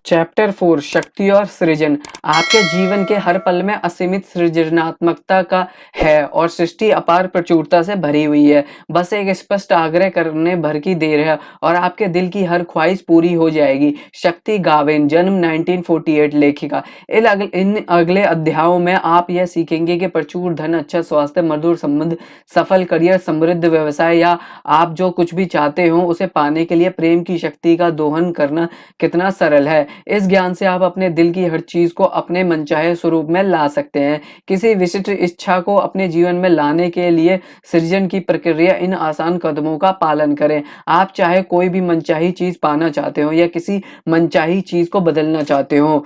Chapter 4 शक्ति और सृजन। आपके जीवन के हर पल में असीमित सृजनात्मकता का है और सृष्टि अपार प्रचुरता से भरी हुई है। बस एक स्पष्ट आग्रह करने भर की देर है और आपके दिल की हर ख्वाहिश पूरी हो जाएगी। शक्ति गाविन, जन्म 1948, लेखिका। इन अगले अध्यायों में आप यह सीखेंगे कि प्रचुर धन, अच्छा स्वास्थ्य, मधुर संबंध, सफल करियर, समृद्ध व्यवसाय या आप जो कुछ भी चाहते हो उसे पाने के लिए प्रेम की शक्ति का दोहन करना कितना सरल है। इस ज्ञान से आप अपने दिल की हर चीज को अपने मनचाहे स्वरूप में ला सकते हैं। किसी विशिष्ट इच्छा को अपने जीवन में लाने के लिए सृजन की प्रक्रिया इन आसान कदमों का पालन करें। आप चाहे कोई भी मनचाही चीज पाना चाहते हो या किसी मनचाही चीज को बदलना चाहते हो,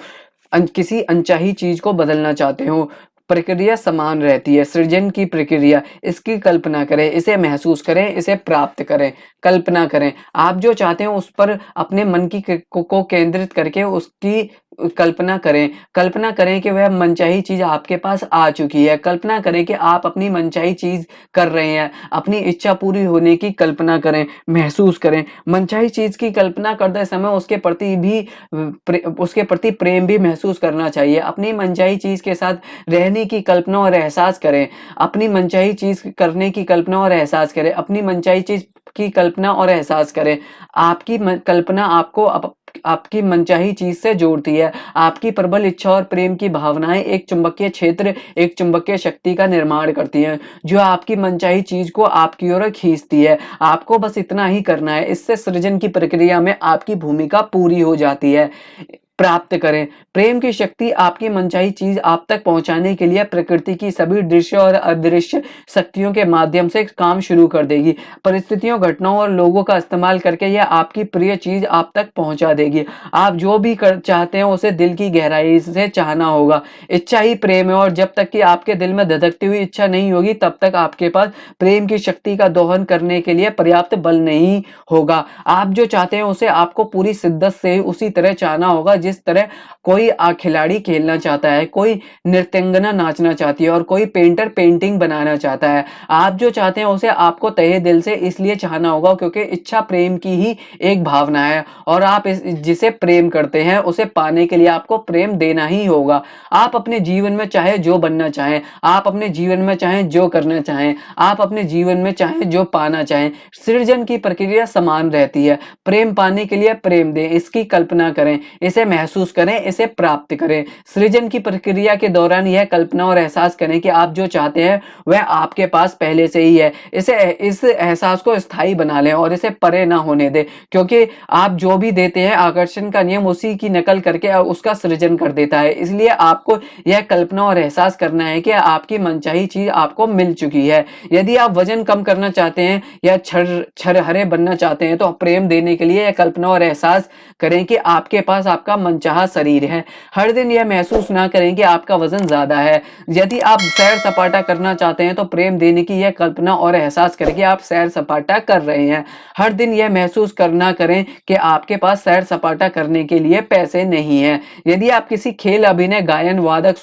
किसी अनचाही चीज को बदलना चाहते हो, प्रक्रिया समान रहती है। सृजन की प्रक्रिया, इसकी कल्पना करें, इसे महसूस करें, इसे प्राप्त करें। कल्पना करें, आप जो चाहते हो उस पर अपने मन की को केंद्रित करके उसकी कल्पना करें। कल्पना करें कि वह मनचाही चीज आपके पास आ चुकी है। कल्पना करें कि आप अपनी मनचाही चीज कर रहे हैं। अपनी इच्छा पूरी होने की कल्पना करें, महसूस करें। मनचाही चीज की कल्पना करते समय उसके प्रति प्रेम भी महसूस करना चाहिए। अपनी मनचाही चीज के साथ रहने की कल्पना और एहसास करें। अपनी मनचाही चीज करने की कल्पना और एहसास करें। अपनी मनचाही चीज की कल्पना और एहसास करें। आपकी कल्पना आपको आपकी मनचाही चीज से जोड़ती है। आपकी प्रबल इच्छा और प्रेम की भावनाएं एक चुंबकीय क्षेत्र, एक चुंबकीय शक्ति का निर्माण करती हैं जो आपकी मनचाही चीज को आपकी ओर खींचती है। आपको बस इतना ही करना है। इससे सृजन की प्रक्रिया में आपकी भूमिका पूरी हो जाती है। प्राप्त करें। प्रेम की शक्ति आपकी मनचाही चीज आप तक पहुंचाने के लिए प्रकृति की सभी दृश्य और अदृश्य शक्तियों के माध्यम से काम शुरू कर देगी। परिस्थितियों, घटनाओं और लोगों का इस्तेमाल करके यह आपकी प्रिय चीज आप तक पहुंचा देगी। आप जो भी चाहते हैं उसे दिल की गहराई से चाहना होगा। इच्छा ही प्रेम है और जब तक कि आपके दिल में धधकती हुई इच्छा नहीं होगी तब तक आपके पास प्रेम की शक्ति का दोहन करने के लिए पर्याप्त बल नहीं होगा। आप जो चाहते हैं उसे आपको पूरी शिद्दत से उसी तरह चाहना होगा जिस तरह कोई खिलाड़ी खेलना चाहता है, कोई नृत्यंगना नाचना चाहती है और कोई पेंटर पेंटिंग बनाना चाहता है। आप जो चाहते हैं उसे आपको तहे दिल से इसलिए चाहना होगा क्योंकि इच्छा प्रेम की ही एक भावना है और आप जिसे प्रेम करते हैं उसे पाने के लिए आपको प्रेम देना ही होगा। आप अपने जीवन में चाहे जो बनना चाहें, आप अपने जीवन में चाहें जो करना चाहें, आप अपने जीवन में चाहें जो पाना चाहें, सृजन की प्रक्रिया समान रहती है। प्रेम पाने के लिए प्रेम दें, इसकी कल्पना करें, इसे महसूस करें, इसे प्राप्त करें। सृजन की प्रक्रिया के दौरान यह कल्पना और एहसास करें कि आप जो चाहते हैं वह आपके पास पहले से ही है। इस एहसास को स्थायी बना लें और इसे परे ना होने दें क्योंकि आप जो भी देते हैं आकर्षण का नियम उसी की नकल करके उसका सृजन कर देता है। इसलिए आपको यह कल्पना और एहसास करना है कि आपकी मनचाही चीज आपको मिल चुकी है। यदि आप वजन कम करना चाहते हैं या छरहरे बनना चाहते हैं तो प्रेम देने के लिए यह कल्पना और एहसास करें कि आपके पास आपका मनचाहा शरीर है। हर दिन यह महसूस ना करें कि आपका वजन ज्यादा है। यदि आप सैर सपाटा करना चाहते हैं तो प्रेम देने की यह कल्पना और एहसास करें कि आप सैर सपाटा कर रहे हैं। हर दिन यह महसूस करना करें कि आपके पास सैर सपाटा करने के लिए पैसे नहीं है। यदि आप किसी खेल, अभिनय, गायन, वादक,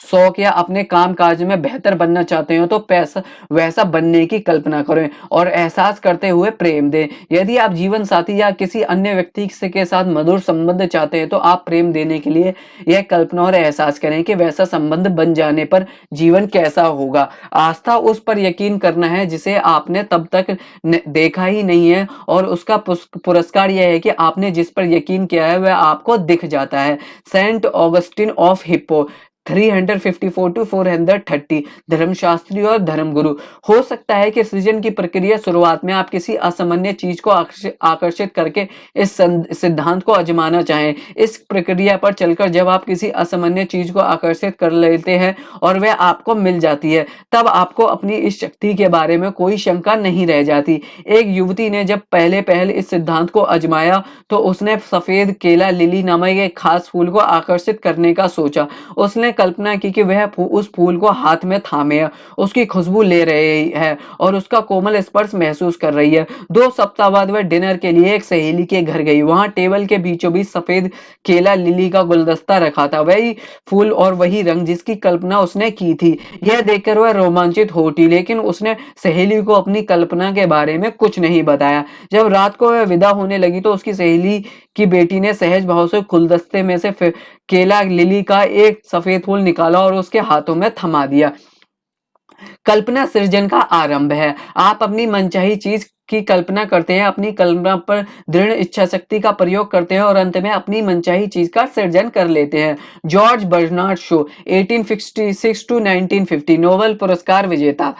शौक या अपने काम काज में बेहतर बनना चाहते हो तो पैसा वैसा बनने की कल्पना करें और एहसास करते हुए प्रेम दें। यदि आप जीवन साथी या किसी अन्य व्यक्ति के साथ मधुर संबंध चाहते हैं तो आप प्रेम देने के लिए यह कल्पना और एहसास करें कि वैसा संबंध बन जाने पर जीवन कैसा होगा। आस्था उस पर यकीन करना है जिसे आपने तब तक देखा ही नहीं है और उसका पुरस्कार यह है कि आपने जिस पर यकीन किया है वह आपको दिख जाता है। Saint Augustine of Hippo 354 to 430, धर्मशास्त्री और धर्मगुरु। हो सकता है कि सृजन की प्रक्रिया शुरुआत में आप किसी असामान्य चीज को आकर्षित करके इस सिद्धांत को आजमाना चाहें। इस प्रक्रिया पर चलकर जब आप किसी असामान्य चीज को आकर्षित कर लेते हैं और वह आपको मिल जाती है तब आपको अपनी इस शक्ति के बारे में कोई शंका नहीं रह जाती। एक युवती ने जब पहले इस सिद्धांत को आजमाया तो उसने सफेद केला लिली नामक एक खास फूल को आकर्षित करने का सोचा। उसने कल्पना की कि वह उस फूल को हाथ में थामे है, उसकी खुशबू ले रही है और उसका कोमल स्पर्श महसूस कर रही है। 2 सप्ताह बाद वह डिनर के लिए एक सहेली के घर गई। वहां टेबल के बीचों बीच सफेद केला लिली का गुलदस्ता रखा था, वही फूल और वही रंग जिसकी कल्पना उसने की थी। यह देखकर वह रोमांचित हो उठी, लेकिन उसने सहेली को अपनी कल्पना के बारे में कुछ नहीं बताया। जब रात को वह विदा होने लगी तो उसकी सहेली की बेटी ने सहज भाव से गुलदस्ते में से केला लिली का एक सफेद फूल निकाला और उसके हाथों में थमा दिया। कल्पना सृजन का आरंभ है। आप अपनी मनचाही चीज की कल्पना करते हैं, अपनी कल्पना पर दृढ़ इच्छा शक्ति का प्रयोग करते हैं और अंत में अपनी मनचाही चीज का सृजन कर लेते हैं। George Bernard Shaw 1866 to 1950 Nobel पुरस्कार विजेता।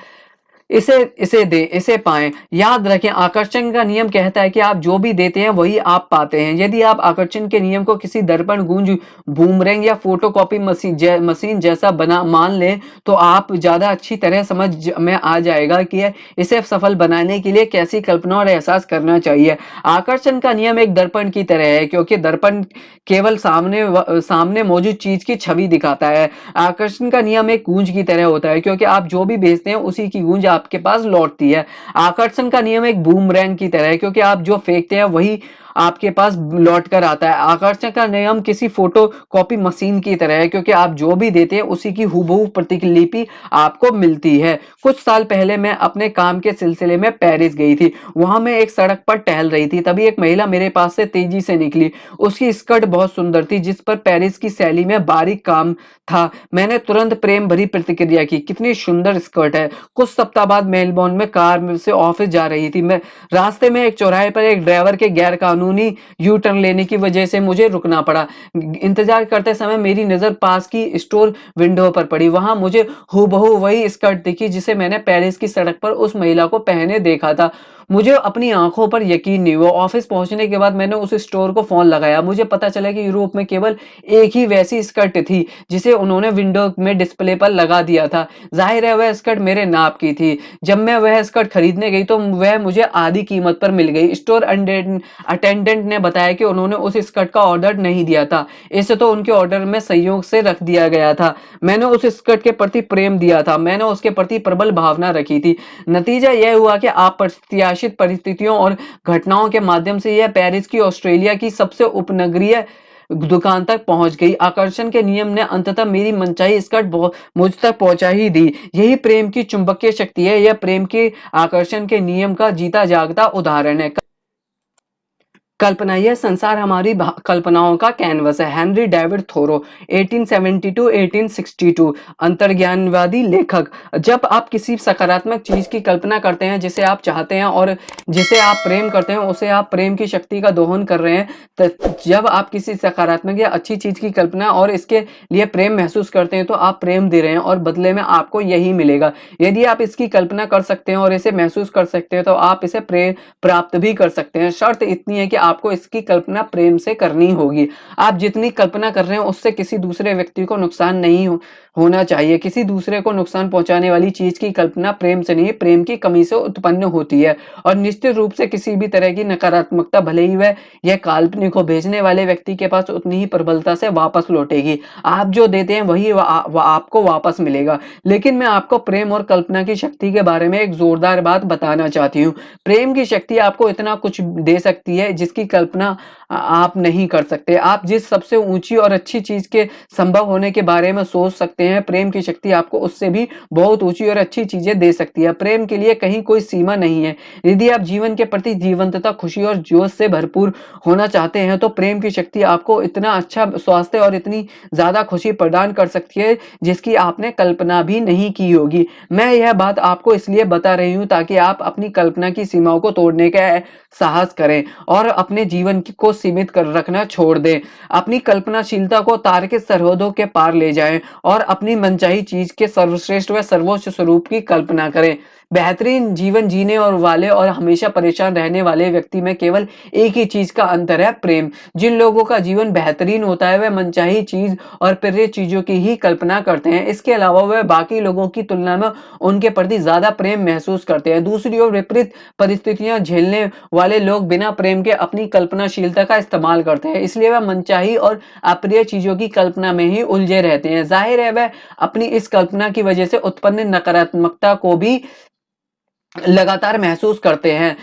इसे इसे दे इसे पाएं। याद रखें, आकर्षण का नियम कहता है कि आप जो भी देते हैं वही आप पाते हैं। यदि आप आकर्षण के नियम को किसी दर्पण, गूंज, बूमरैंग या फोटोकॉपी मशीन जैसा बना मान लें तो आप ज्यादा अच्छी तरह समझ में आ जाएगा कि इसे सफल बनाने के लिए कैसी कल्पना और एहसास करना चाहिए। आकर्षण का नियम एक दर्पण की तरह है, क्योंकि दर्पण केवल सामने मौजूद चीज की छवि दिखाता है। आकर्षण का नियम एक गूंज की तरह होता है, क्योंकि आप जो भी भेजते हैं उसी की गूंज आपके पास लौटती है। आकर्षण का नियम एक बूमरैंग की तरह है, क्योंकि आप जो फेंकते हैं वही आपके पास लौट कर आता है। आकर्षण का नियम किसी फोटो कॉपी मशीन की तरह है, क्योंकि आप जो भी देते हैं उसी की हूबहू प्रतिलिपि आपको मिलती है। कुछ साल पहले मैं अपने काम के सिलसिले में पेरिस गई थी। वहां मैं एक सड़क पर टहल रही थी, तभी एक महिला मेरे पास से तेजी से निकली। उसकी स्कर्ट बहुत सुंदर थी, जिस पर पेरिस की शैली में बारीक काम था। मैंने तुरंत प्रेम भरी प्रतिक्रिया की, कितनी सुंदर स्कर्ट है। कुछ सप्ताह बाद मेलबोर्न में कार से ऑफिस जा रही थी। मैं रास्ते में एक चौराहे पर एक ड्राइवर के गैर कानूनी यू टर्न लेने की वजह से मुझे रुकना पड़ा। इंतजार करते समय मेरी नजर पास की स्टोर विंडो पर पड़ी। वहां मुझे हूबहू वही स्कर्ट दिखी जिसे मैंने पेरिस की सड़क पर उस महिला को पहने देखा था। मुझे अपनी आंखों पर यकीन नहीं हुआ। ऑफिस पहुंचने के बाद मैंने उस स्टोर को फोन लगाया। मुझे पता चला कि यूरोप में केवल एक ही वैसी स्कर्ट थी जिसे उन्होंने विंडो में डिस्प्ले पर लगा दिया था। जाहिर है वह स्कर्ट मेरे नाप की थी। जब मैं वह स्कर्ट खरीदने गई तो वह मुझे आधी कीमत पर मिल गई। स्टोर अटेंडेंट ने बताया कि उन्होंने उस स्कर्ट का ऑर्डर नहीं दिया था, इसे तो उनके ऑर्डर में संयोग से रख दिया गया था। मैंने उस स्कर्ट के प्रति प्रेम दिया था, मैंने उसके प्रति प्रबल भावना रखी थी। नतीजा यह हुआ कि अप्रत्याशित परिस्थितियों और घटनाओं के माध्यम से यह पेरिस की ऑस्ट्रेलिया की सबसे उपनगरीय दुकान तक पहुंच गई। आकर्षण के नियम ने अंततः मेरी मनचाही स्कर्ट मुझ तक पहुंचा ही दी। यही प्रेम की चुंबकीय शक्ति है। यह प्रेम के आकर्षण के नियम का जीता जागता उदाहरण है। कल्पना, यह संसार हमारी कल्पनाओं का कैनवस है। हेनरी डेविड थोरो 1872-1862 अंतर्ज्ञानवादी लेखक। जब आप किसी सकारात्मक चीज की कल्पना करते हैं जिसे आप चाहते हैं और जिसे आप प्रेम करते हैं, उसे आप प्रेम की शक्ति का दोहन कर रहे हैं। जब आप किसी सकारात्मक या अच्छी चीज की कल्पना और इसके लिए प्रेम महसूस करते हैं तो आप प्रेम दे रहे हैं और बदले में आपको यही मिलेगा। यदि आप इसकी कल्पना कर सकते हैं और इसे महसूस कर सकते हैं तो आप इसे प्रेम प्राप्त भी कर सकते हैं। शर्त इतनी है कि आपको इसकी कल्पना प्रेम से करनी होगी। आप जितनी कल्पना कर रहे हैं उससे किसी दूसरे व्यक्ति को नुकसान नहीं होना चाहिए। किसी दूसरे को नुकसान पहुंचाने वाली चीज की कल्पना प्रेम से नहीं, प्रेम की कमी से उत्पन्न होती है। और निश्चित रूप से किसी भी तरह की नकारात्मकता, भले ही वह यह काल्पनिक हो, भेजने वाले व्यक्ति के पास उतनी ही प्रबलता से वापस लौटेगी। आप जो देते हैं वही आपको वापस मिलेगा। लेकिन मैं आपको प्रेम और कल्पना की शक्ति के बारे में एक जोरदार बात बताना चाहती हूँ। प्रेम की शक्ति आपको इतना कुछ दे सकती है जिसकी कल्पना आप नहीं कर सकते। आप जिस सबसे ऊंची और अच्छी चीज के संभव होने के बारे में सोच सकते हैं, प्रेम की शक्ति आपको उससे भी बहुत ऊंची और अच्छी चीजें दे सकती है। प्रेम के लिए कहीं कोई सीमा नहीं है। यदि आप जीवन के प्रति जीवंतता, खुशी और जोश से भरपूर होना चाहते हैं तो प्रेम की शक्ति आपको इतना अच्छा स्वास्थ्य और इतनी ज्यादा खुशी प्रदान कर सकती है जिसकी आपने कल्पना भी नहीं की होगी। मैं यह बात आपको इसलिए बता रही हूँ ताकि आप अपनी कल्पना की सीमाओं को तोड़ने का साहस करें और अपने जीवन को सीमित कर रखना छोड़ दें। अपनी कल्पनाशीलता को तार्किक सरहदों के पार ले जाएं और अपनी मनचाही चीज के सर्वश्रेष्ठ व सर्वोच्च स्वरूप की कल्पना करें। बेहतरीन जीवन जीने और वाले और हमेशा परेशान रहने वाले व्यक्ति में केवल एक ही चीज का अंतर है, प्रेम। जिन लोगों का जीवन बेहतरीन होता है वह मनचाही चीज और प्रिय चीजों की ही कल्पना करते हैं। इसके अलावा वह बाकी लोगों की तुलना में उनके प्रति ज्यादा प्रेम महसूस करते हैं। दूसरी ओर विपरीत परिस्थितियां झेलने वाले लोग बिना प्रेम के अपनी कल्पनाशीलता का इस्तेमाल करते हैं, इसलिए वह मनचाही और अप्रिय चीजों की कल्पना में ही उलझे रहते हैं। जाहिर है वह अपनी इस कल्पना की वजह से उत्पन्न नकारात्मकता को भी लगातार महसूस करते हैं।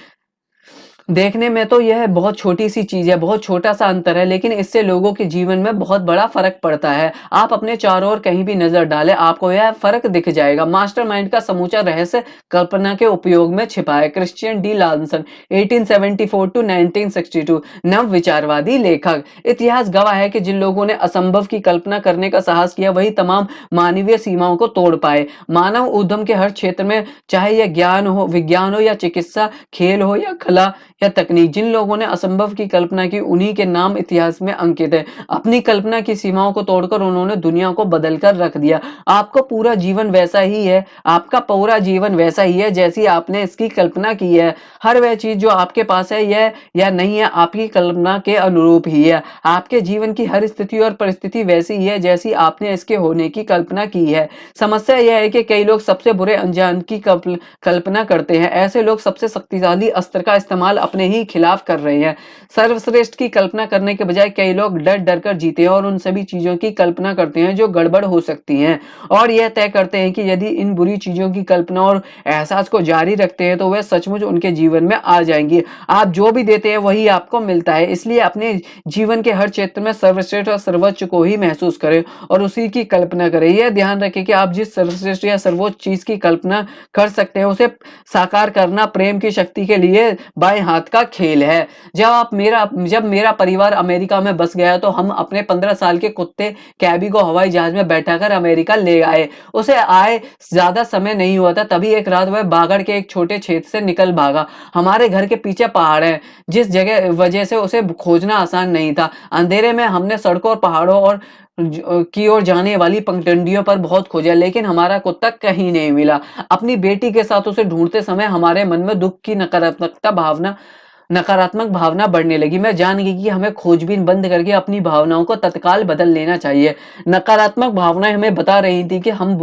देखने में तो यह बहुत छोटी सी चीज है, बहुत छोटा सा अंतर है, लेकिन इससे लोगों के जीवन में बहुत बड़ा फर्क पड़ता है। आप अपने चारों ओर कहीं भी नजर डालें, आपको यह फर्क दिख जाएगा। मास्टरमाइंड का समूचा रहस्य कल्पना के उपयोग में छिपा है। क्रिश्चियन डी लॉन्सन 1874 टू 1962 नव विचारवादी लेखक। इतिहास गवाह है कि जिन लोगों ने असंभव की कल्पना करने का साहस किया वही तमाम मानवीय सीमाओं को तोड़ पाए। मानव उद्यम के हर क्षेत्र में, चाहे यह ज्ञान हो, विज्ञान हो या चिकित्सा, खेल हो या कला या तकनीक, जिन लोगों ने असंभव की कल्पना की उन्हीं के नाम इतिहास में अंकित है। अपनी कल्पना की सीमाओं को तोड़कर उन्होंने दुनिया को बदलकर रख दिया। आपको पूरा जीवन वैसा ही है, आपका पूरा जीवन वैसा ही है जैसी आपने इसकी कल्पना की है। हर वह चीज जो आपके पास है यह या नहीं है आपकी कल्पना के अनुरूप ही है। आपके जीवन की हर स्थिति और परिस्थिति वैसी ही है जैसी आपने इसके होने की कल्पना की है। समस्या यह है कि कई लोग सबसे बुरे अंजाम की कल्पना करते हैं। ऐसे लोग सबसे शक्तिशाली अस्त्र का इस्तेमाल अपने ही खिलाफ कर रहे हैं। सर्वश्रेष्ठ की कल्पना करने के बजाय कई लोग डर डर कर जीते हैं और उन सभी चीजों की कल्पना करते हैं जो गड़बड़ हो सकती हैं, और यह तय करते हैं कि यदि इन बुरी चीजों की कल्पना और एहसास को जारी रखते हैं तो वह सचमुच उनके जीवन में आ जाएंगी। आप जो भी देते हैं वही आपको मिलता है, इसलिए अपने जीवन के हर क्षेत्र में सर्वश्रेष्ठ और सर्वोच्च को ही महसूस करें और उसी की कल्पना करें। यह ध्यान रखें कि आप जिस सर्वश्रेष्ठ या सर्वोच्च चीज की कल्पना कर सकते हैं उसे साकार करना प्रेम की शक्ति के लिए बाएं हाथ का खेल है। जब मेरा परिवार अमेरिका में बस गया तो हम अपने 15 साल के कुत्ते कैबी को हवाई जहाज में बैठाकर अमेरिका ले आए। उसे आए ज्यादा समय नहीं हुआ था, तभी एक रात वह बागड़ के एक छोटे क्षेत्र से निकल भागा। हमारे घर के पीछे पहाड़ है, जिस जगह वजह से उसे खोजना आसान नहीं था। अंधेरे में हमने सड़कों और पहाड़ों और की ओर जाने वाली पगडंडियों पर बहुत खोजा, लेकिन हमारा कुत्ता कहीं नहीं मिला। अपनी बेटी के साथ उसे ढूंढते समय हमारे मन में दुख की नकारात्मक भावना बढ़ने लगी। मैं जान गई कि हमें खोजबीन बंद करके अपनी भावनाओं को तत्काल बदल लेना चाहिए। नकारात्मक भावनाएं हमें बता रही थी कि हम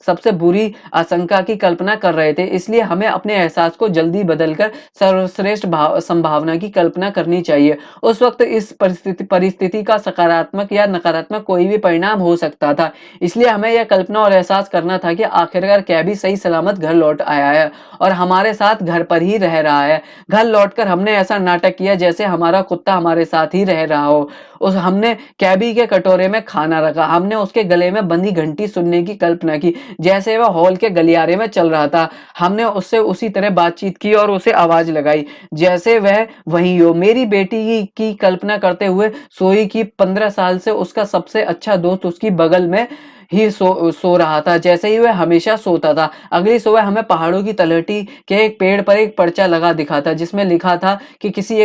सबसे बुरी आशंका की कल्पना कर रहे थे, इसलिए हमें अपने एहसास को जल्दी बदलकर सर्वश्रेष्ठ संभावना की कल्पना करनी चाहिए। उस वक्त इस परिस्थिति का सकारात्मक या नकारात्मक कोई भी परिणाम हो सकता था, इसलिए हमें यह कल्पना और एहसास करना था कि आखिरकार कैबी सही सलामत घर लौट आया है और हमारे साथ घर पर ही रह रहा है। घर लौटकर हमने ऐसा नाटक किया जैसे हमारा कुत्ता हमारे साथ ही रह रहा हो। हमने कैबी के कटोरे में खाना रखा, हमने उसके गले में बंधी घंटी सुनने की कल्पना की जैसे वह हॉल के गलियारे में चल रहा था। हमने उससे उसी तरह बातचीत की और उसे आवाज लगाई जैसे वह वहीं हो। मेरी बेटी की कल्पना करते हुए सोई कि 15 साल से उसका सबसे अच्छा दोस्त उसकी बगल में ही सो रहा था जैसे ही वह हमेशा सोता था। अगली सुबह हमें पहाड़ों की तलहटी के एक पेड़ पर एक पर्चा लगा दिखा था जिसमें लिखा था कि किसी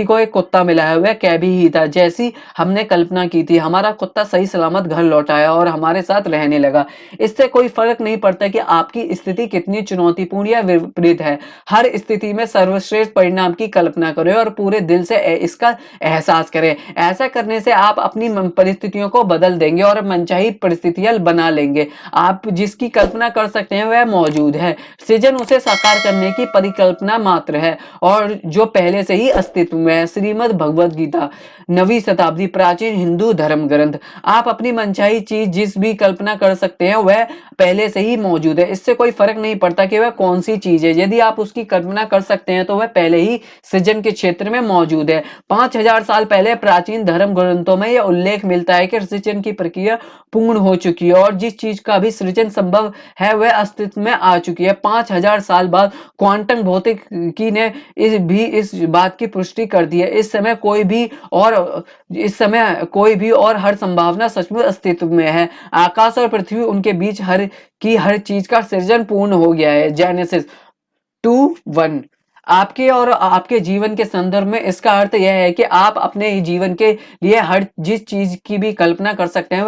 को एक कुत्ता मिला है, वह कैबी ही था जैसी हमने कल्पना की थी। हमारा कुत्ता सही सलामत घर लौट आया और हमारे साथ रहने लगा। इससे कोई फर्क नहीं पड़ता कि आपकी स्थिति कितनी चुनौतीपूर्ण या विपरीत है, हर स्थिति में सर्वश्रेष्ठ परिणाम की कल्पना करें और पूरे दिल से इसका एहसास करें। ऐसा करने से आप अपनी परिस्थितियों को बदल देंगे और मनचाही परिस्थितियां बना लेंगे। आप जिसकी कल्पना कर सकते हैं वह मौजूद है, सृजन उसे साकार करने की परिकल्पना मात्र है और जो पहले से ही अस्तित्व में है। श्रीमद् भगवद गीता, 9वीं शताब्दी, प्राचीन हिंदू धर्म ग्रंथ। आप अपनी मनचाही चीज जिस भी कल्पना कर सकते हैं वह पहले से ही मौजूद है, इससे कोई फर्क नहीं पड़ता कि वह कौन सी चीज है। यदि आप उसकी कल्पना कर सकते हैं तो वह पहले ही सृजन के क्षेत्र में मौजूद है। 5000 साल पहले प्राचीन धर्म ग्रंथों में यह उल्लेख मिलता है कि सृजन की प्रक्रिया पूर्ण हो चुकी है और जिस चीज का भी सृजन संभव है वह अस्तित्व में आ चुकी है। 5000 साल बाद क्वांटम भौतिकी ने इस बात की पुष्टि कर दी है। इस समय कोई भी और हर संभावना सचमुच अस्तित्व में है। आकाश और पृथ्वी उनके बीच हर चीज का सृजन पूर्ण हो गया है। जेनेसिस 2:1। आपके और आपके जीवन के संदर्भ में इसका अर्थ यह है कि आप अपने जीवन के लिए हर जिस चीज की भी कल्पना कर सकते हैं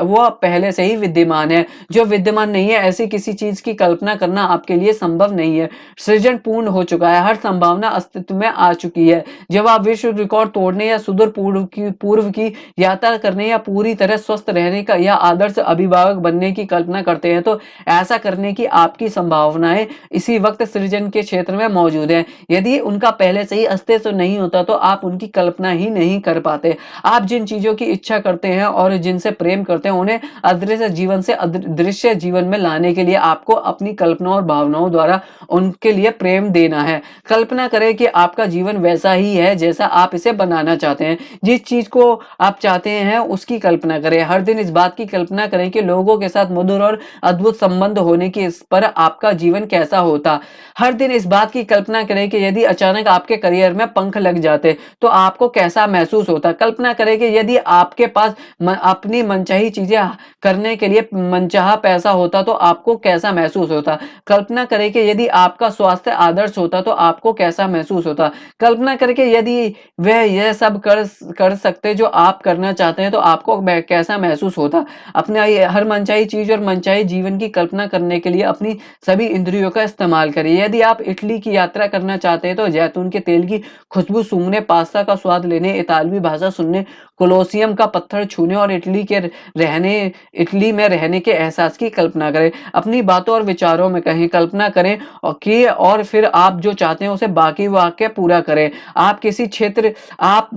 वो पहले से ही विद्यमान है। जो विद्यमान नहीं है, ऐसी किसी चीज की कल्पना करना आपके लिए संभव नहीं है। सृजन पूर्ण हो चुका है, हर संभावना अस्तित्व में आ चुकी है। जब आप विश्व रिकॉर्ड तोड़ने या सुदूर पूर्व की यात्रा करने या पूरी तरह स्वस्थ रहने का या आदर्श अभिभावक बनने की कल्पना करते हैं, तो ऐसा करने की आपकी संभावनाएं इसी वक्त सृजन के क्षेत्र में मौजूद है। यदि उनका पहले से ही अस्तित्व नहीं होता तो आप उनकी कल्पना ही नहीं कर पाते। आप जिन चीजों की इच्छा करते हैं और जिनसे प्रेम करते हैं, उन्हें अदृश्य जीवन से दृश्य जीवन में लाने के लिए आपको अपनी कल्पना और भावनाओं द्वारा उनके लिए प्रेम देना है। कल्पना करें कि आपका जीवन वैसा ही है जैसा आप इसे बनाना चाहते हैं। जिस चीज को आप चाहते हैं उसकी कल्पना करें। हर दिन इस बात की कल्पना करें कि लोगों के साथ मधुर और अद्भुत संबंध होने की इस पर आपका जीवन कैसा होता। हर दिन इस बात की कल्पना करें कि यदि अचानक आपके करियर में पंख लग जाते तो आपको कैसा महसूस होता। कल्पना करें कि यदि आपके पास अपनी मनचाही चीजें करने के लिए मनचाहा पैसा होता तो आपको कैसा महसूस होता। कल्पना करें कि यदि आपका स्वास्थ्य आदर्श होता तो आपको कैसा महसूस होता। कल्पना करें कि यदि वह यह सब कर सकते जो आप करना चाहते हैं तो आपको कैसा महसूस होता। अपने हर मनचाही चीज और मनचाही जीवन की कल्पना करने के लिए अपनी सभी इंद्रियों का इस्तेमाल करिए। यदि आप इटली की यात्रा करना चाहते हैं तो जैतून के तेल की खुशबू सूंघने, पास्ता का स्वाद लेने, इतालवी भाषा सुनने, कोलोसियम का पत्थर छूने और इटली में रहने के एहसास की कल्पना करें। अपनी बातों और विचारों में कहें, कल्पना करें और फिर आप जो चाहते हैं उसे बाकी वाक्य पूरा करें। आप किसी क्षेत्र आप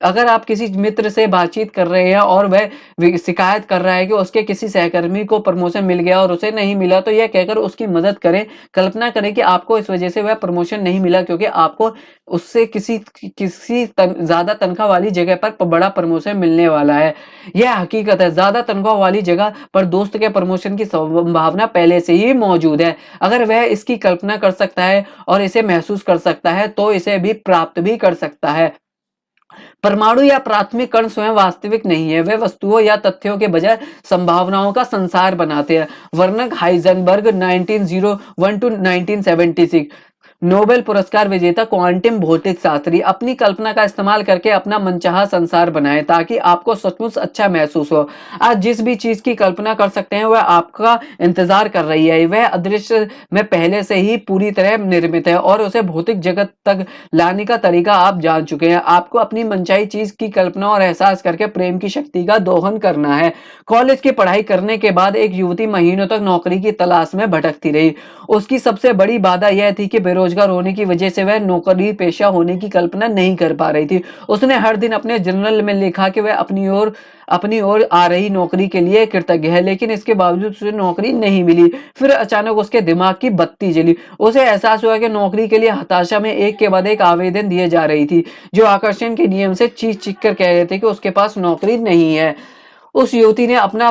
अगर आप किसी मित्र से बातचीत कर रहे हैं और वह शिकायत कर रहा है कि उसके किसी सहकर्मी को प्रमोशन मिल गया और उसे नहीं मिला, तो यह कहकर उसकी मदद करें। कल्पना करें कि आपको इस वजह से वह प्रमोशन नहीं मिला क्योंकि आपको उससे किसी ज्यादा तनख्वाह वाली जगह पर बड़ा प्रमोशन मिलने वाला है। यह हकीकत है, ज्यादा तनख्वाह वाली जगह पर दोस्त के प्रमोशन की संभावना पहले से ही मौजूद है। अगर वह इसकी कल्पना कर सकता है और इसे महसूस कर सकता है तो इसे भी प्राप्त भी कर सकता है। परमाणु या प्राथमिक कण स्वयं वास्तविक नहीं है, वे वस्तुओं या तथ्यों के बजाय संभावनाओं का संसार बनाते हैं। वर्नर हाइजेनबर्ग 1901 टू 1976 नोबेल पुरस्कार विजेता क्वांटम भौतिक शास्त्री अपनी कल्पना का इस्तेमाल करके अपना मनचाहा संसार बनाए ताकि आपको सचमुच अच्छा महसूस हो। आज जिस भी चीज की कल्पना कर सकते हैं वह आपका इंतजार कर रही है। वह अदृश्य में पहले से ही पूरी तरह निर्मित है और उसे भौतिक जगत तक लाने का तरीका आप जान चुके हैं। आपको अपनी मनचाही चीज की कल्पना और एहसास करके प्रेम की शक्ति का दोहन करना है। कॉलेज की पढ़ाई करने के बाद एक युवती महीनों तक नौकरी की तलाश में भटकती रही। उसकी सबसे बड़ी बाधा यह थी कि बेरोजगार होने की वजह से वह नौकरी पेशा होने की कल्पना नहीं कर पा रही थी। उसने हर दिन अपने जर्नल में लिखा कि वह अपनी ओर आ रही नौकरी के लिए कृतज्ञ है, लेकिन इसके बावजूद उसे नौकरी नहीं मिली। फिर अचानक उसके दिमाग की बत्ती जली। उसे एहसास हुआ कि नौकरी के लिए हताशा में एक के बाद एक आवेदन दिए जा रही थी जो आकर्षण के नियम से चीख कर कह रहे थे कि उसके पास नौकरी नहीं है। उस युवती ने अपना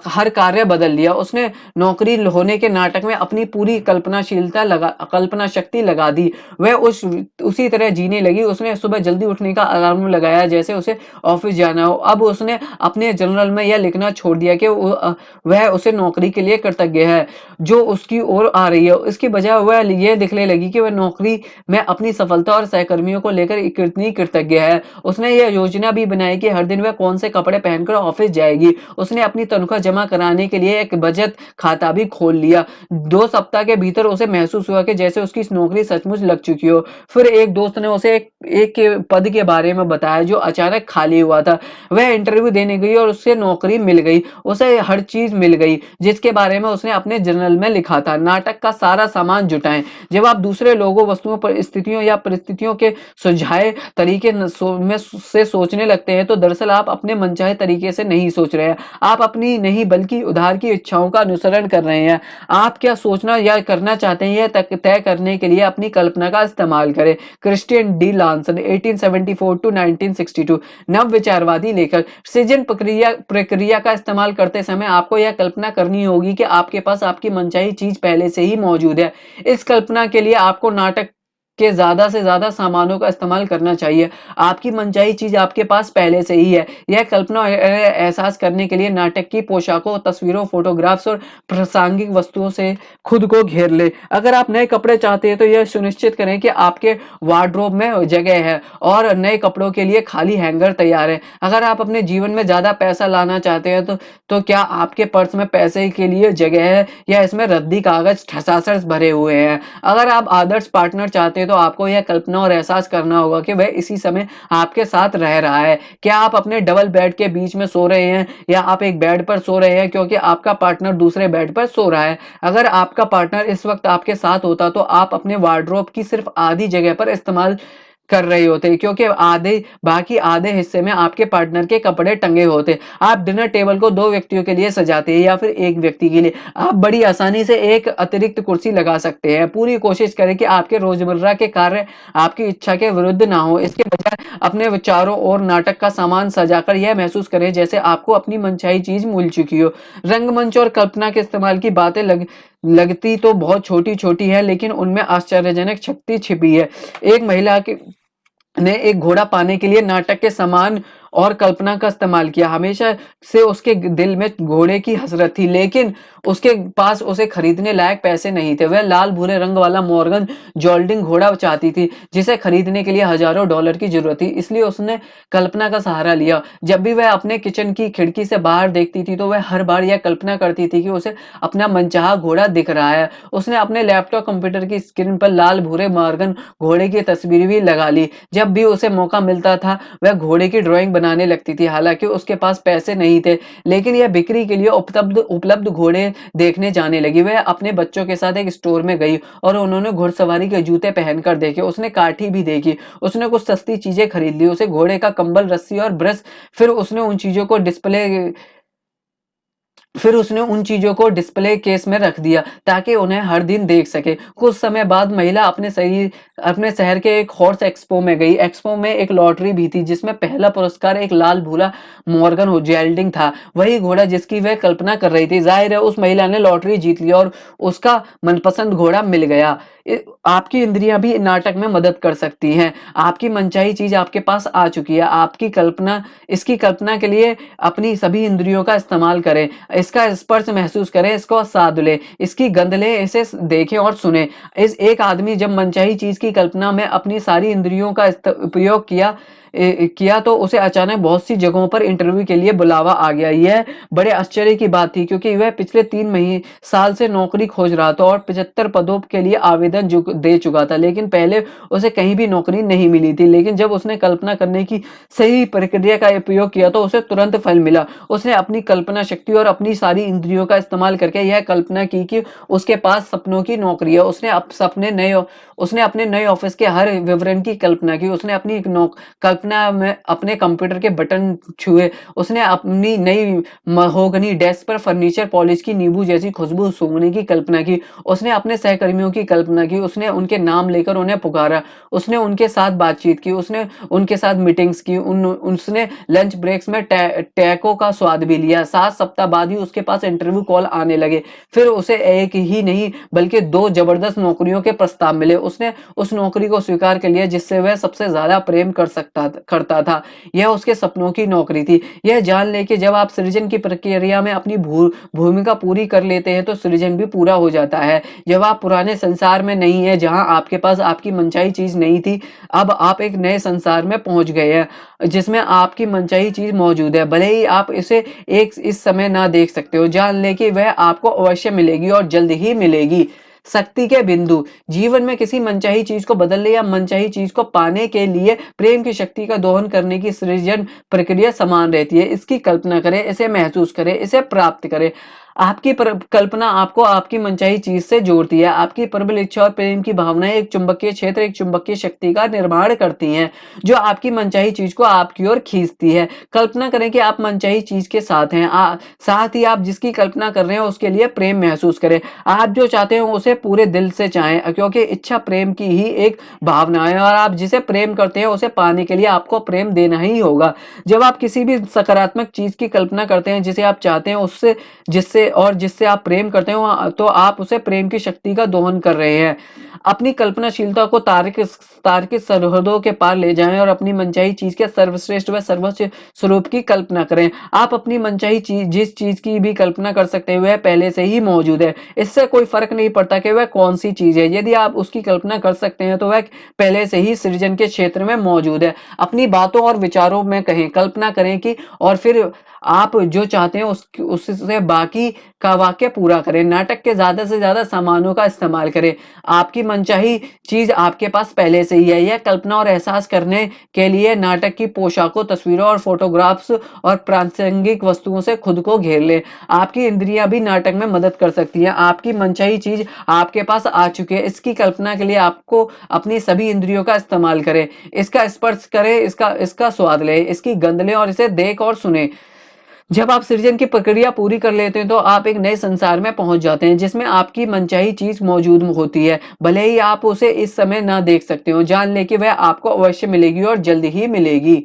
हर कार्य बदल लिया। उसने नौकरी होने के नाटक में अपनी पूरी कल्पना शक्ति लगा दी। वह उसी तरह जीने लगी। उसने सुबह जल्दी उठने का अलार्म लगाया जैसे उसे ऑफिस जाना हो। अब उसने अपने जर्नल में यह लिखना छोड़ दिया कि वह उसे नौकरी के लिए कृतज्ञ है जो उसकी ओर आ रही है। इसकी बजाय वह यह लिखने लगी कि वह नौकरी में अपनी सफलता और सहकर्मियों को लेकर कितनी कृतज्ञ है। उसने यह योजना भी बनाई कि हर दिन वह कौन से कपड़े पहनकर ऑफिस जाएगी। उसने अपनी तनख्वाह जमा कराने के लिए एक बचत खाता भी खोल लिया। 2 सप्ताह के भीतर उसे महसूस हुआ कि जैसे उसकी नौकरी सचमुच लग चुकी हो। फिर एक दोस्त ने उसे एक के पद के बारे में बताया जो अचानक खाली हुआ था। वह इंटरव्यू देने गई और उससे नौकरी मिल गई। उसे हर चीज मिल गई जिसके बारे में उसने अपने जर्नल में लिखा था। नाटक का सारा सामान जुटाएं। जब आप दूसरे लोगों, वस्तुओं, परिस्थितियों या परिस्थितियों के सुझाए तरीके से सोचने लगते हैं तो दरअसल आप अपने मनचाहे तरीके से नहीं सोच रहे हैं। आप अपनी नहीं बल्कि उधार की इच्छाओं का अनुसरण कर रहे हैं। आप क्या सोचना या करना चाहते हैं यह तय करने के लिए अपनी कल्पना का इस्तेमाल करें। क्रिस्टियन डी लांसन 1874 टू 1962 नव विचारवादी लेखक। सृजन प्रक्रिया का इस्तेमाल करते समय आपको यह कल्पना करनी होगी कि आपके पास आपकी मनचाही चीज पहले से ही मौजूद है। इस कल्पना के लिए आपको नाटक के ज़्यादा से ज़्यादा सामानों का इस्तेमाल करना चाहिए। आपकी मनचाही चीज़ आपके पास पहले से ही है। यह कल्पना एहसास करने के लिए नाटक की पोशाकों, तस्वीरों, फोटोग्राफ्स और प्रासंगिक वस्तुओं से खुद को घेर ले। अगर आप नए कपड़े चाहते हैं तो यह सुनिश्चित करें कि आपके वार्डरोब में जगह है और नए कपड़ों के लिए खाली हैंगर तैयार है। अगर आप अपने जीवन में ज़्यादा पैसा लाना चाहते हैं तो क्या आपके पर्स में पैसे के लिए जगह है या इसमें रद्दी कागज ठसासर भरे हुए हैं? अगर आप आदर्श पार्टनर चाहते हैं तो आपको यह कल्पना और एहसास करना होगा कि वह इसी समय आपके साथ रह रहा है। क्या आप अपने डबल बेड के बीच में सो रहे हैं या आप एक बेड पर सो रहे हैं क्योंकि आपका पार्टनर दूसरे बेड पर सो रहा है? अगर आपका पार्टनर इस वक्त आपके साथ होता तो आप अपने वार्डरोब की सिर्फ आधी जगह पर इस्तेमाल कर रहे होते क्योंकि बाकी आधे हिस्से में आपके पार्टनर के कपड़े टंगे होते। आप डिनर टेबल को 2 व्यक्तियों के लिए सजाते हैं या फिर 1 व्यक्ति के लिए। आप बड़ी आसानी से एक अतिरिक्त कुर्सी लगा सकते हैं। पूरी कोशिश करें कि आपके रोजमर्रा के कार्य आपकी इच्छा के विरुद्ध ना हो। इसके बजाय अपने विचारों और नाटक का सामान सजाकर यह महसूस करें जैसे आपको अपनी मनचाही चीज मिल चुकी हो। रंगमंच और कल्पना के इस्तेमाल की बातें लगती तो बहुत छोटी-छोटी है लेकिन उनमें आश्चर्यजनक शक्ति छिपी है। एक महिला के ने एक घोड़ा पाने के लिए नाटक के सामान और कल्पना का इस्तेमाल किया। हमेशा से उसके दिल में घोड़े की हसरत थी लेकिन उसके पास उसे खरीदने लायक पैसे नहीं थे। वह लाल भूरे रंग वाला मॉर्गन जॉल्डिंग घोड़ा चाहती थी जिसे खरीदने के लिए हजारों डॉलर की जरूरत थी। इसलिए उसने कल्पना का सहारा लिया। जब भी वह अपने किचन की खिड़की से बाहर देखती थी तो वह हर बार यह कल्पना करती थी कि उसे अपना मनचाहा घोड़ा दिख रहा है। उसने अपने लैपटॉप कंप्यूटर की स्क्रीन पर लाल भूरे मॉर्गन घोड़े की तस्वीर भी लगा ली। जब भी उसे मौका मिलता था वह घोड़े की ड्राइंग बनाने लगती थी। हालांकि उसके पास पैसे नहीं थे लेकिन यह बिक्री के लिए उपलब्ध घोड़े देखने जाने लगी। वह अपने बच्चों के साथ एक स्टोर में गई और उन्होंने घुड़सवारी के जूते पहनकर देखे। उसने काठी भी देखी। उसने कुछ सस्ती चीजें खरीद ली। उसे घोड़े का कंबल, रस्सी और ब्रश फिर उसने उन चीजों को डिस्प्ले केस में रख दिया ताकि उन्हें हर दिन देख सके। कुछ समय बाद महिला अपने शहर के एक हॉर्स एक्सपो में गई। एक्सपो में एक लॉटरी भी थी जिसमें पहला पुरस्कार एक लाल भूरा मॉर्गन जेल्डिंग था, वही घोड़ा जिसकी वह कल्पना कर रही थी। जाहिर है उस महिला ने लॉटरी जीत लिया और उसका मनपसंद घोड़ा मिल गया। आपकी इंद्रियां भी नाटक में मदद कर सकती हैं। आपकी मनचाही चीज आपके पास आ चुकी है। इसकी कल्पना के लिए अपनी सभी इंद्रियों का इस्तेमाल करें। इसका स्पर्श महसूस करें, इसको स्वाद लें, इसकी गंध लें, इसे देखें और सुने। एक आदमी जब मनचाही चीज की कल्पना में अपनी सारी इंद्रियों का उपयोग किया तो उसे अचानक बहुत सी जगहों पर इंटरव्यू के लिए बुलावा आ गया। यह बड़े आश्चर्य की बात थी क्योंकि वह पिछले 3 साल से नौकरी खोज रहा था और 75 पदों के लिए आवेदन दे चुका था लेकिन पहले उसे कहीं भी नौकरी नहीं मिली थी। लेकिन जब उसने कल्पना करने की सही प्रक्रिया का उपयोग किया तो उसे तुरंत फल मिला। उसने अपनी कल्पना शक्ति और अपनी सारी इंद्रियों का इस्तेमाल करके यह कल्पना की कि उसके पास सपनों की नौकरी है। उसने अपने नए ऑफिस के हर विवरण की कल्पना की। उसने अपनी कल्पना में अपने कंप्यूटर के बटन छुए। उसने अपनी नई महोगनी डेस्क पर फर्नीचर पॉलिश की नींबू जैसी खुशबू सूंघने की कल्पना की। उसने अपने सहकर्मियों की कल्पना की। उसने उनके नाम लेकर उन्हें पुकारा। उसने उनके साथ बातचीत की। उसने उनके साथ मीटिंग्स की। उसने लंच ब्रेक्स में टैको का स्वाद भी लिया। 7 सप्ताह बाद ही उसके पास इंटरव्यू कॉल आने लगे। फिर उसे एक ही नहीं बल्कि 2 जबरदस्त नौकरियों के प्रस्ताव मिले। उसने उस नौकरी को स्वीकार कर लिया जिससे वह सबसे ज्यादा प्रेम करता था। यह उसके सपनों की नौकरी थी। यह जान ले कि जब आप सृजन की प्रक्रिया में अपनी भूमिका पूरी कर लेते हैं तो सृजन भी पूरा हो जाता है। जब आप पुराने संसार में नहीं है जहां आपके पास आपकी मनचाही चीज नहीं थी, अब आप एक नए संसार में पहुंच गए हैं जिसमें आपकी मनचाही चीज मौजूद है। भले ही आप इसे इस समय ना देख सकते हो, जान ले कि वह आपको अवश्य मिलेगी और जल्द ही मिलेगी। शक्ति के बिंदु जीवन में किसी मनचाही चीज को बदलने या मनचाही चीज को पाने के लिए प्रेम की शक्ति का दोहन करने की सृजन प्रक्रिया समान रहती है। इसकी कल्पना करें, इसे महसूस करें, इसे प्राप्त करें। आपकी कल्पना आपको आपकी मनचाही चीज से जोड़ती है। आपकी प्रबल इच्छा और प्रेम की भावनाएं एक चुंबकीय क्षेत्र, एक चुंबकीय शक्ति का निर्माण करती हैं जो आपकी मनचाही चीज को आपकी ओर खींचती है। कल्पना करें कि आप मनचाही चीज के साथ हैं। साथ ही आप जिसकी कल्पना कर रहे हैं उसके लिए प्रेम महसूस करें। आप जो चाहते हैं उसे पूरे दिल से चाहें क्योंकि इच्छा प्रेम की ही एक भावना है और आप जिसे प्रेम करते हैं उसे पाने के लिए आपको प्रेम देना ही होगा। जब आप किसी भी सकारात्मक चीज की कल्पना करते हैं जिसे आप चाहते हैं उससे जिससे और जिससे आप प्रेम करते हो, तो आप उसे प्रेम की शक्ति का दोहन कर रहे हैं। अपनी कल्पनाशीलता को तार्किक सरहदों के पार ले जाएँ और अपनी मनचाही चीज़ के सर्वश्रेष्ठ व सर्वोच्च स्वरूप की कल्पना करें। आप अपनी मनचाही चीज़ जिस चीज़ की भी कल्पना कर सकते हैं, वह पहले से ही मौजूद है। इससे कोई फ़र्क नहीं पड़ता कि वह कौन-सी चीज़ है। यदि आप उसकी कल्पना कर सकते हैं, तो वह पहले से ही सृजन के क्षेत्र में मौजूद है। अपनी बातों और विचारों में कहें, कल्पना करें कि और फिर आप जो चाहते हैं उससे बाकी का वाक्य पूरा करें। नाटक के ज़्यादा से ज़्यादा सामानों का इस्तेमाल करें। आपकी मनचाही चीज़ आपके पास पहले से ही है। यह कल्पना और एहसास करने के लिए नाटक की पोशाकों, तस्वीरों और फ़ोटोग्राफ्स और प्रासंगिक वस्तुओं से खुद को घेर लें। आपकी इंद्रियाँ भी नाटक में मदद कर सकती हैं। आपकी मनचाही चीज़ आपके पास आ चुकी है। इसकी कल्पना के लिए आपको अपनी सभी इंद्रियों का इस्तेमाल करें। इसका स्पर्श करें, इसका इसका स्वाद लें, इसकी गंध लें और इसे देख और सुनें। जब आप सृजन की प्रक्रिया पूरी कर लेते हैं, तो आप एक नए संसार में पहुँच जाते हैं, जिसमें आपकी मनचाही चीज़ मौजूद होती है। भले ही आप उसे इस समय ना देख सकते हो, जान लें कि वह आपको अवश्य मिलेगी और जल्द ही मिलेगी।